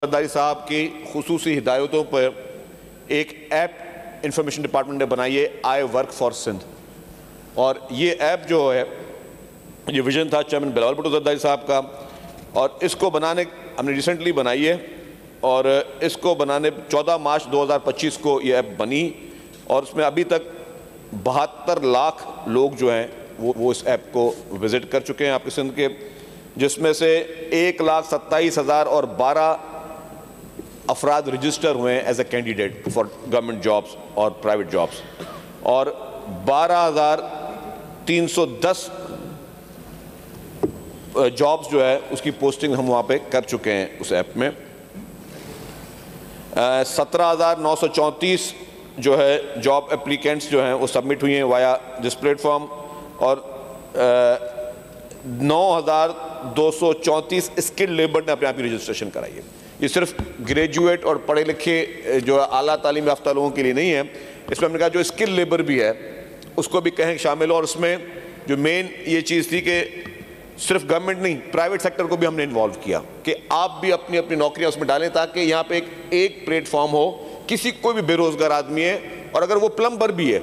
زرداری صاحب کی خصوصی ہدایتوں پر ایک ایپ انفارمیشن ڈپارٹمنٹ نے بنائی ہے آئی ورک فار سندھ، اور یہ ایپ جو ہے یہ ویژن تھا چیئرمین بلاول بھٹو زرداری صاحب کا، اور اس کو بنانے ہم نے ریسنٹلی بنائی ہے، اور اس کو بنانے 14 مارچ 2025 کو یہ ایپ بنی، اور اس میں ابھی تک 72 لاکھ لوگ جو ہیں وہ اس ایپ کو وزٹ کر چکے ہیں آپ کے سندھ کے، جس میں سے 1,27,012 افراد رجسٹر ہوئے ہیں as a candidate for government jobs اور پرائیویٹ جابس، اور 12,310 جابس جو ہے اس کی پوسٹنگ ہم وہاں پہ کر چکے ہیں اس ایپ میں۔ 17,934 جو ہے جاب اپلیکینٹس جو ہیں وہ سبمٹ ہوئی ہیں وایا دس پلیٹ فارم، اور 9,234 اسکل لیبر نے اپنے آپ کی رجسٹریشن کرائی ہے۔ یہ صرف گریجویٹ اور پڑھے لکھے جو اعلیٰ تعلیم یافتہ لوگوں کے لیے نہیں ہے، اس میں ہم نے کہا جو اسکل لیبر بھی ہے اس کو بھی کہیں شامل ہو، اور اس میں جو مین یہ چیز تھی کہ صرف گورنمنٹ نہیں پرائیویٹ سیکٹر کو بھی ہم نے انوالو کیا کہ آپ بھی اپنی اپنی نوکریاں اس میں ڈالیں، تاکہ یہاں پہ ایک پلیٹ فارم ہو، کسی کوئی بھی بے روزگار آدمی ہے، اور اگر وہ پلمبر بھی ہے،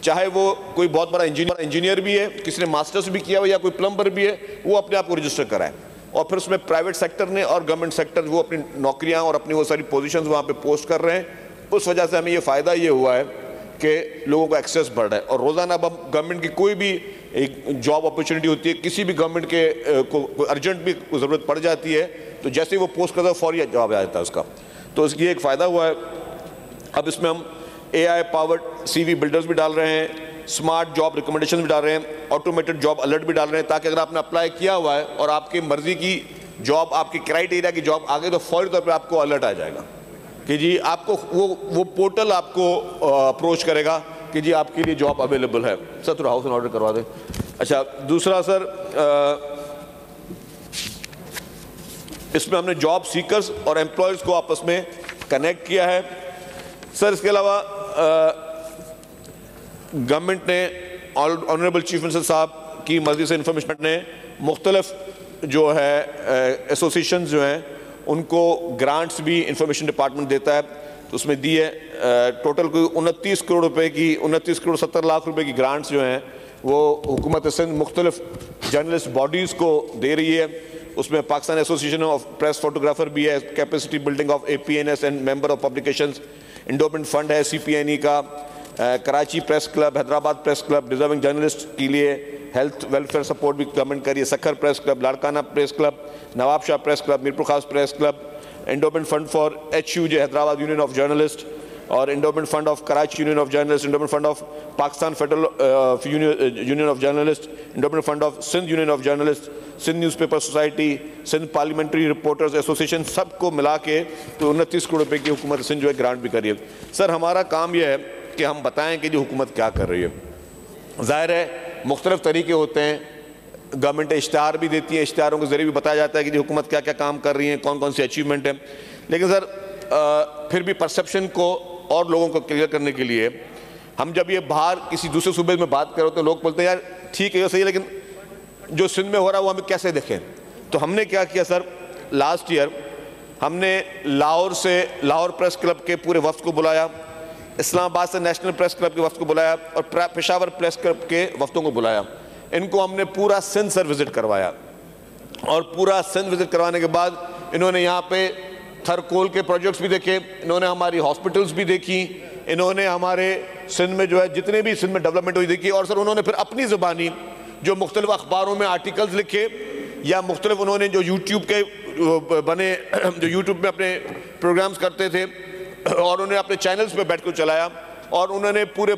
چاہے وہ کوئی بہت بڑا انجینئر بھی ہے، کسی نے ماسٹرز بھی کیا ہو یا کوئی پلمبر بھی ہے، وہ اپنے آپ کو رجسٹر کرائے، اور پھر اس میں پرائیویٹ سیکٹر نے اور گورنمنٹ سیکٹر وہ اپنی نوکریاں اور اپنی وہ ساری پوزیشنز وہاں پہ پوسٹ کر رہے ہیں۔ اس وجہ سے ہمیں یہ فائدہ یہ ہوا ہے کہ لوگوں کا ایکسیس بڑھ رہا ہے، اور روزانہ اب گورنمنٹ کی کوئی بھی ایک جاب اپرچونٹی ہوتی ہے، کسی بھی گورنمنٹ کے کوئی ارجنٹ بھی ضرورت پڑ جاتی ہے، تو جیسے ہی وہ پوسٹ کرتا ہے فوری جواب آ جاتا ہے اس کا، تو اس کی ایک فائدہ ہوا ہے۔ اب اس میں ہم اے آئی پاورڈ سی وی بلڈرز بھی ڈال رہے ہیں، سمارٹ جاب ریکمنڈیشن بھی ڈال رہے ہیں، آٹومیٹڈ جاب الرٹ بھی ڈال رہے ہیں، تاکہ اگر آپ نے اپلائی کیا ہوا ہے اور آپ کی مرضی کی جاب، آپ کی کرائیٹیریا کی جاب آگے، تو فوری طور پہ آپ کو الرٹ آ جائے گا کہ جی آپ کو وہ پورٹل آپ کو اپروچ کرے گا کہ جی آپ کے لیے جاب اویلیبل ہے۔ سر تھوڑا ہاؤس اینڈ آرڈر کروا دیں۔ اچھا، دوسرا سر اس میں ہم نے جاب سیکرز اور ایمپلائیز کو آپس میں کنیکٹ کیا ہے۔ سر اس کے علاوہ گورنمنٹ نے آنریبل چیف منسٹر صاحب کی مرضی سے انفارمیشن نے مختلف جو ہے ایسوسیشنز جو ہیں ان کو گرانٹس بھی انفارمیشن ڈپارٹمنٹ دیتا ہے، تو اس میں دی ہے ٹوٹل کوئی 29 کروڑ روپے کی 29 کروڑ 70 لاکھ روپے کی گرانٹس جو ہیں وہ حکومت سندھ مختلف جرنلسٹ باڈیز کو دے رہی ہے۔ اس میں Pakistan association of press photographer بھی ہے، capacity building of APNS and member of publications, endowment fund ہے CPNE کا، Karachi press club, Hyderabad press club, deserving journalist کے لیے ہیلتھ ویلفیئر سپورٹ بھی گورنمنٹ کر رہی ہے، Sukkur press club, Larkana press club, Nawab Shah press club, Mirpur Khas press club, endowment fund for HUJ Hyderabad union of journalist, اور endowment fund of Karachi union of journalist, endowment fund of Pakistan federal union of journalist, endowment fund of Sindh union of journalist, Sindh newspaper society, Sindh parliamentary reporters association, سب کو ملا کے تو 29 کروڑ روپے کی حکومت سندھ جو ہے گرانٹ بھی کر رہی ہے۔ سر ہمارا کام یہ ہے کہ ہم بتائیں کہ جو حکومت کیا کر رہی ہے۔ ظاہر ہے مختلف طریقے ہوتے ہیں، گورنمنٹ اشتہار بھی دیتی ہے، اشتہاروں کے ذریعے بھی بتایا جاتا ہے کہ جو حکومت کیا کیا کام کر رہی ہے، کون کون سی اچیومنٹ ہے، لیکن سر پھر بھی پرسیپشن کو اور لوگوں کو کلیئر کرنے کے لیے ہم جب یہ باہر کسی دوسرے صوبے میں بات کرو تو لوگ بولتے ہیں یار ٹھیک ہے یہ صحیح ہے، لیکن جو سندھ میں ہو رہا ہے وہ ہمیں کیسے دیکھیں؟ تو ہم نے کیا کیا سر، لاسٹ ایئر ہم نے لاہور پریس کلب کے پورے وفد کو بلایا، اسلام آباد سے نیشنل پریس کلب کے وفد کو بلایا، اور پشاور پریس کلب کے وفدوں کو بلایا۔ ان کو ہم نے پورا سندھ سر وزٹ کروایا، اور پورا سندھ وزٹ کروانے کے بعد انہوں نے یہاں پہ تھرکول کے پروجیکٹس بھی دیکھے، انہوں نے ہماری ہاسپٹلز بھی دیکھی، انہوں نے ہمارے سندھ میں جو ہے جتنے بھی سندھ میں ڈیولپمنٹ ہوئی دیکھی، اور سر انہوں نے پھر اپنی زبانی جو مختلف اخباروں میں آرٹیکلز لکھے، یا مختلف انہوں نے جو یوٹیوب کے بنے جو یوٹیوب میں اپنے پروگرامز کرتے تھے، اور انہوں نے اپنے چینلز پہ بیٹھ کر چلایا، اور انہوں نے پورے